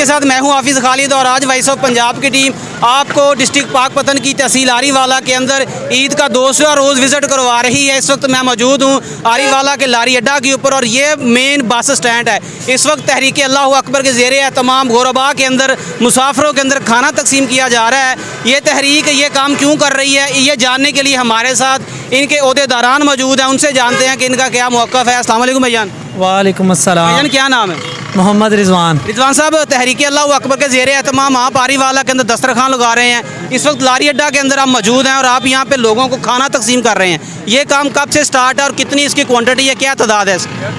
के साथ मैं हूं हाफिज़ खालिद और आज वॉइस ऑफ पंजाब की टीम आपको डिस्ट्रिक्ट पाकपतन की तहसील आरीवाला के अंदर ईद का 200वां रोज़ विज़िट करवा रही है। इस वक्त मैं मौजूद हूं आरीवाला के लारी अड्डा के ऊपर और ये मेन बस स्टैंड है। इस वक्त तहरीक अल्लाह अकबर के ज़ेरे तमाम गोरबा के अंदर मुसाफिरों के अंदर खाना तकसीम किया जा रहा है। ये तहरीक ये काम क्यों कर रही है, ये जानने के लिए हमारे साथ इनके ओहदेदारान मौजूद हैं। उनसे जानते हैं कि इनका क्या मौक़िफ़ है। अस्सलाम वालेकुम भैयान। वालेकुम अस्सलाम। भैयान क्या नाम है? मोहम्मद रिजवान। रिजवान साहब, तहरीक अल्लाह अकबर के ज़ेरे एहतमाम आप आरीवाला के अंदर दस्तरखान लगा रहे हैं। इस वक्त लारी अड्डा के अंदर आप मौजूद हैं और आप यहाँ पे लोगों को खाना तकसीम कर रहे हैं। ये काम कब से स्टार्ट है और कितनी इसकी क्वांटिटी है, क्या तादाद है इसकी?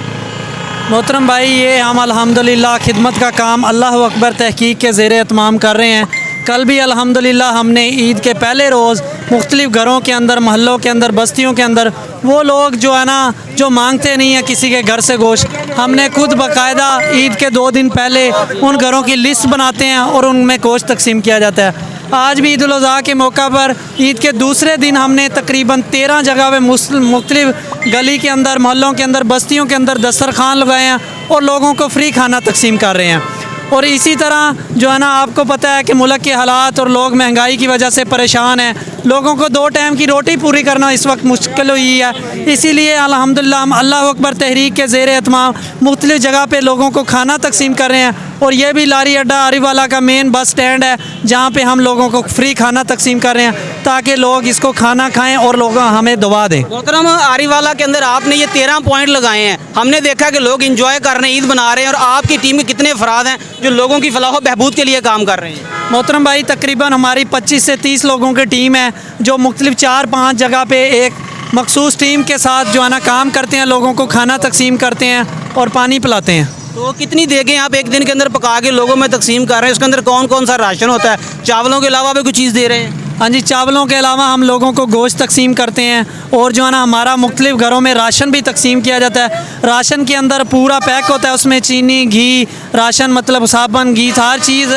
मोहतरम भाई, ये हम अल्हम्दुलिल्लाह खिदमत का काम अल्लाह अकबर तहकीक के ज़ेरे एहतमाम कर रहे हैं। कल भी अल्हम्दुलिल्लाह हमने ईद के पहले रोज़ मुख्तलिफ़ घरों के अंदर, महल्लों के अंदर, बस्तियों के अंदर वो लोग जो है ना जो मांगते नहीं है किसी के घर से गोश्त, हमने खुद बाकायदा ईद के 2 दिन पहले उन घरों की लिस्ट बनाते हैं और उनमें गोश्त तकसीम किया जाता है। आज भी ईद उल अज़हा के मौका पर ईद के दूसरे दिन हमने तकरीबन 13 जगह पे मुख्तलिफ़ गली के अंदर, मोहल्लों के अंदर, बस्तियों के अंदर दस्तरखान लगाए हैं और लोगों को फ्री खाना तकसीम कर रहे हैं। और इसी तरह जो है ना आपको पता है कि मुल्क के हालात और लोग महंगाई की वजह से परेशान हैं। लोगों को 2 टाइम की रोटी पूरी करना इस वक्त मुश्किल हुई है। इसीलिए अल्हम्दुलिल्लाह हम अल्लाह अकबर तहरीक के ज़ेरे एहतमाम मुख्तलिफ़ जगह पे लोगों को खाना तकसीम कर रहे हैं। और ये भी लारी अड्डा आरीवाला का मेन बस स्टैंड है जहाँ पे हम लोगों को फ्री खाना तकसीम कर रहे हैं ताकि लोग इसको खाना खाएँ और लोग हमें दुआ दें। मोहतरम, आरीवाला के अंदर आपने ये 13 पॉइंट लगाए हैं। हमने देखा कि लोग इंजॉय कर रहे हैं, ईद मना रहे हैं। और आपकी टीम में कितने अफराद हैं जो लोगों की फलाह बहबूद के लिए काम कर रहे हैं? मोहतरम भाई, तकरीबन हमारी 25 से 30 लोगों की टीम है जो मुख्तलिफ 4-5 जगह पे एक मखसूस टीम के साथ जो है ना काम करते हैं, लोगों को खाना तकसीम करते हैं और पानी पिलाते हैं। तो कितनी देगें आप एक दिन के अंदर पका के लोगों में तकसीम कर रहे हैं? उसके अंदर कौन कौन सा राशन होता है? चावलों के अलावा भी कुछ चीज़ दे रहे हैं? हाँ जी, चावलों के अलावा हम लोगों को गोश्त तकसीम करते हैं और जो है ना हमारा मुख्तलिफ़ घरों में राशन भी तकसीम किया जाता है। राशन के अंदर पूरा पैक होता है, उसमें चीनी, घी, राशन मतलब साबुन, घी, हर चीज़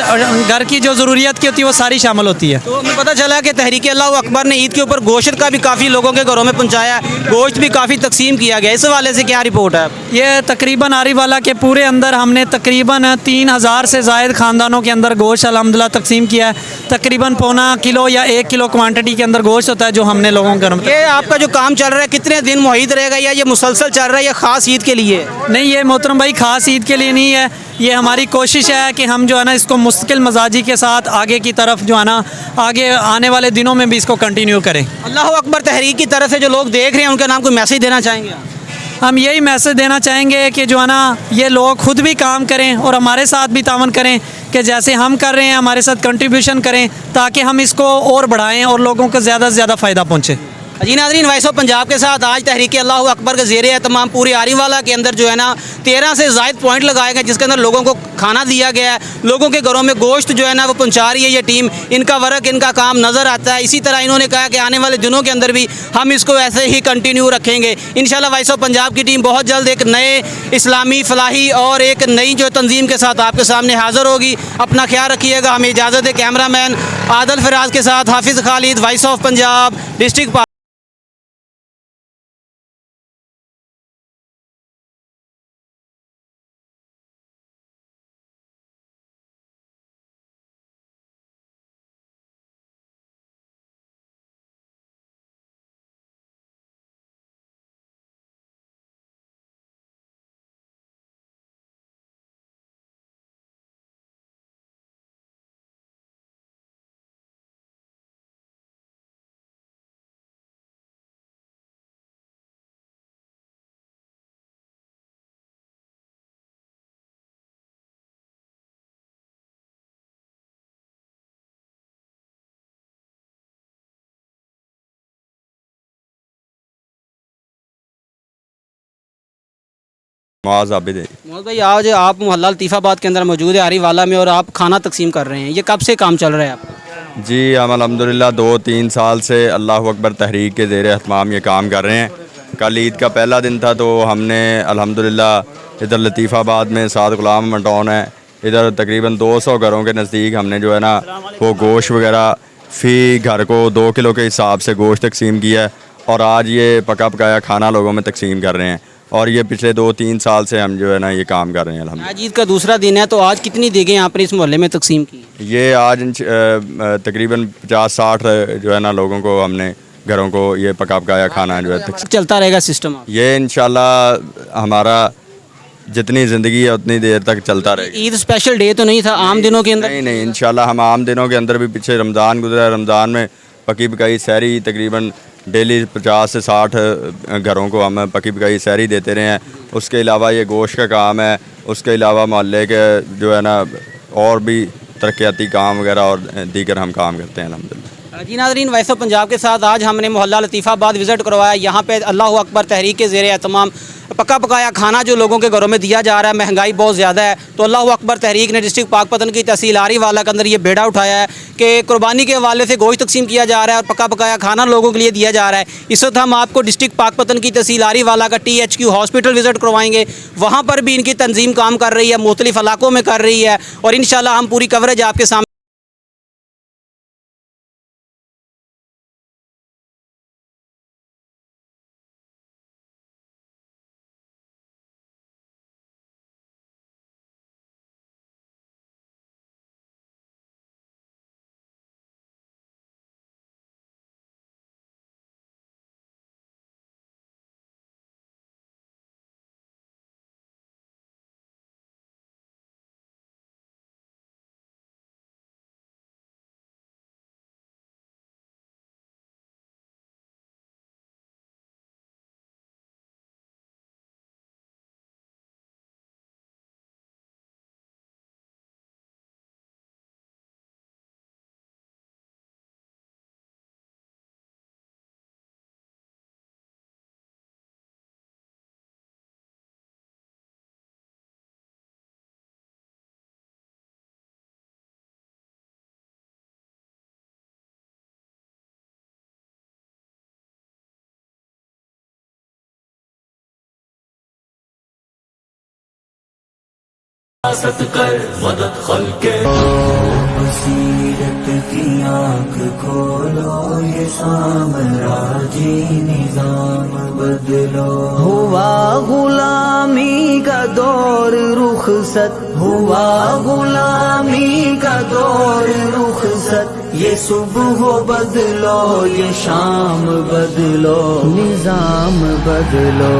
घर की जो ज़रूरियत की होती है वो सारी शामिल होती है। तो हमें पता चला कि तहरीक अल्लाह अकबर ने ईद के ऊपर गोश्त का भी काफ़ी लोगों के घरों में पहुँचाया, गोश्त भी काफ़ी तकसीम किया गया। इस हवाले से क्या रिपोर्ट है? ये तकरीबन आरीवाला के पूरे अंदर हमने तकरीबन 3000 से ज़ायद ख़ानदानों के अंदर गोश्त अल्हम्दुलिल्लाह तकसीम किया है। तकरीबन 1.25 किलो या 1 किलो क्वांटिटी के अंदर गोश्त होता है जो हमने लोगों के घर में। ये आपका जो काम चल रहा है कितने दिन मुहित रहेगा या ये मुसलसल चल रहा है या ख़ास ईद के लिए? नहीं, ये मोहतरम भाई ख़ास ईद के लिए नहीं है। ये हमारी कोशिश है कि हम जो है ना इसको मुस्तकिल मजाजी के साथ आगे की तरफ जो है ना आगे आने वाले दिनों में भी इसको कंटिन्यू करें। अल्लाह अकबर तहरीक की तरफ से जो लोग देख रहे हैं उनके नाम कोई मैसेज देना चाहेंगे आप? हम यही मैसेज देना चाहेंगे कि जो है ना ये लोग खुद भी काम करें और हमारे साथ भी तावन करें कि जैसे हम कर रहे हैं हमारे साथ कंट्रीब्यूशन करें ताकि हम इसको और बढ़ाएं और लोगों को ज़्यादा से ज़्यादा फ़ायदा पहुँचे। जी नाज़रीन, वॉइस ऑफ पंजाब के साथ आज तहरीक अल्लाह अकबर के ज़ेरे एहतमाम पूरे आरीवाला के अंदर जो है ना 13 से ज़ायद पॉइंट लगाए गए जिसके अंदर लोगों को खाना दिया गया है। लोगों के घरों में गोश्त जो है ना वो पहुंचा रही है ये टीम। इनका वर्क, इनका काम नज़र आता है। इसी तरह इन्होंने कहा कि आने वाले दिनों के अंदर भी हम इसको ऐसे ही कंटिन्यू रखेंगे। इंशाल्लाह वॉइस ऑफ पंजाब की टीम बहुत जल्द एक नए इस्लामी फलाही और एक नई जो तंजीम के साथ आपके सामने हाज़िर होगी। अपना ख्याल रखिएगा। हमें इजाज़त है। कैमरामैन आदिल फराज के साथ Hafiz Khalid, voice of Punjab, district. Mohammad भाई, आज आप मोहल्ला लतीफ़ाबाद के अंदर मौजूद है आरीवाला में और आप खाना तकसीम कर रहे हैं। ये कब से काम चल रहा है आपका? जी, हम अल्हम्दुलिल्लाह 2-3 साल से अल्लाह अकबर तहरीक के ज़ेरे एहतमाम ये काम कर रहे हैं। कल ईद का पहला दिन था तो हमने अल्हम्दुलिल्लाह इधर लतीफ़ाबाद में साद गुलाम मंटाउन है, इधर तकरीबन 200 घरों के नज़दीक हमने जो है ना वो गोश्त वगैरह फ़ी घर को 2 किलो के हिसाब से गोश्त तकसीम किया है और आज ये पका पकाया खाना लोगों में तकसीम कर रहे हैं। और ये पिछले 2-3 साल से हम जो है ना ये काम कर रहे हैं अल्हम्दुलिल्लाह। आज ईद का दूसरा दिन है, तो आज कितनी देगें आपने इस मोहल्ले में तकसीम की? ये आज तकरीबन 50-60 जो है ना लोगों को हमने घरों को ये पका पकाया खाना जो है चलता रहेगा सिस्टम? ये इंशाल्लाह हमारा जितनी ज़िंदगी है उतनी देर तक चलता रहेगा। ईद स्पेशल डे तो नहीं था आम दिनों के अंदर? नहीं इंशाल्लाह हम आम दिनों के अंदर भी, पीछे रमज़ान गुजरा, रमज़ान में पकी पकाई सहरी तकरीबन डेली 50 से 60 घरों को हम पकी पकाई सहरी देते रहे हैं। उसके अलावा ये गोश्त का काम है, उसके अलावा मोहल्ले के जो है ना और भी तरक्याती काम वगैरह और दीगर हम काम करते हैं अल्हम्दुलिल्लाह। जी नाज़रीन, वैसे पंजाब के साथ आज हमने मोहल्ला लतीफ़ाबाद विज़िट करवाया। यहाँ पे अल्लाह अकबर तहरीक के ज़ेर एहतमाम पका पकाया खाना जो लोगों के घरों में दिया जा रहा है। महंगाई बहुत ज़्यादा है, तो अल्लाह अकबर तहरीक ने डिस्ट्रिक्ट पाकपतन की तहसील आरी वाला के अंदर ये बेड़ा उठाया है कि कुर्बानी के हवाले से गोश्त तकसीम किया जा रहा है और पका पकाया खाना लोगों के लिए दिया जा रहा है। इस वक्त हम आपको डिस्ट्रिक्ट पाकपतन की तहसील आरी वाला का THQ हॉस्पिटल विज़िट करवाएंगे। वहाँ पर भी इनकी तंजीम काम कर रही है, मुख्तलिफ़ इलाकों में कर रही है, और इंशाल्लाह हम पूरी कवरेज आपके सामने कर मदद खल्के बसीरत की आँख खोलो, ये साम्राज्य निजाम बदलो। हुआ गुलामी का दौर रुखसत, हुआ गुलामी का दौर रुखसत। ये सुबह बदलो, ये शाम बदलो, निजाम बदलो।